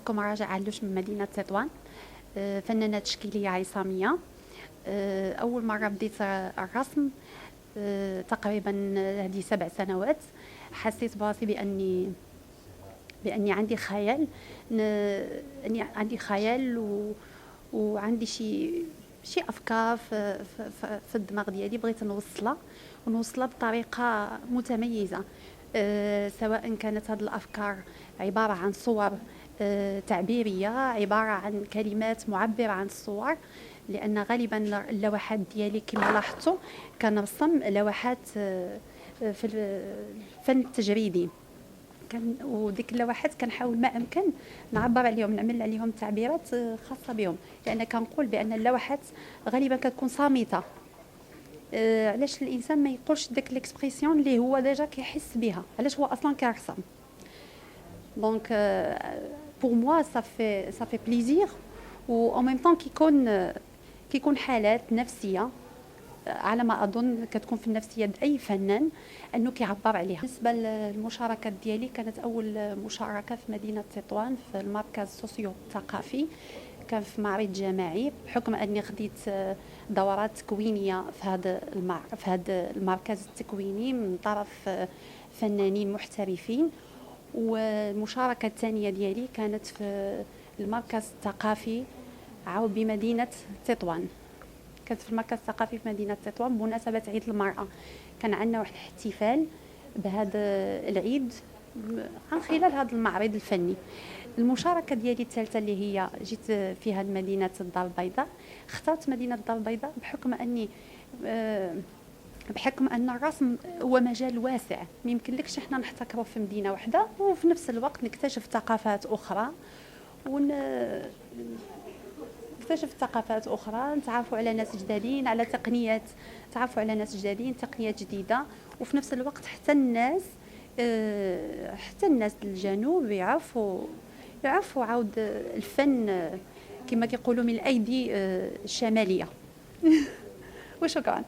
معكم راجع علوش من مدينة تطوان. فنانة تشكيلية عصامية. أول مرة بديت الرسم تقريبا هذه 7 سنوات. حسيت براسي بأني عندي خيال، أني عندي خيال وعندي شي أفكار في الدماغ ديالي، بغيت ونوصلها بطريقة متميزة. سواء كانت هذه الأفكار عبارة عن صور تعبيرية، عبارة عن كلمات معبرة عن الصور، لأن غالبا اللوحات ديالي كما لاحظتوا كنرسم لوحات في الفن التجريدي. وديك اللوحات كنحاول ما امكن نعبر عليهم، نعمل عليهم تعبيرات خاصه بهم، لان كنقول بان اللوحات غالبا كتكون صامته. علاش الانسان ما يقولش داك ليكسبرسيون اللي هو ديجا كيحس بها، علاش هو اصلا كيرسم. دونك بور موا صافي بليزير، و ان ميم طون كيكون حالات نفسيه على ما اظن كتكون في النفسيه اي فنان انه كيعبر عليها. بالنسبه للمشاركات ديالي، كانت اول مشاركه في مدينه تطوان في المركز السوسيو الثقافي، كان في معرض جماعي، بحكم اني خديت دورات تكوينيه في هذا المركز التكويني من طرف فنانين محترفين. والمشاركه الثانيه ديالي كانت في المركز الثقافي عاود بمدينه تطوان. كانت في المركز الثقافي في مدينة تطوان بمناسبة عيد المرأة. كان عندنا واحد الاحتفال بهذا العيد عن خلال هذا المعرض الفني. المشاركة ديالي الثالثة اللي هي جيت فيها لمدينة الدار البيضاء. اخترت مدينة الدار البيضاء بحكم أن الرسم هو مجال واسع، ما يمكنلكش احنا نحتكروا في مدينة واحدة وفي نفس الوقت نكتشف ثقافات أخرى نكتشف ثقافات أخرى، نتعرفوا على ناس جدادين، على تقنيات، تعرفوا على ناس جدادين، تقنيات جديدة. وفي نفس الوقت حتى الناس الجنوب يعرفوا عاود الفن كما كيقولوا من الأيدي الشمالية. وشكرا.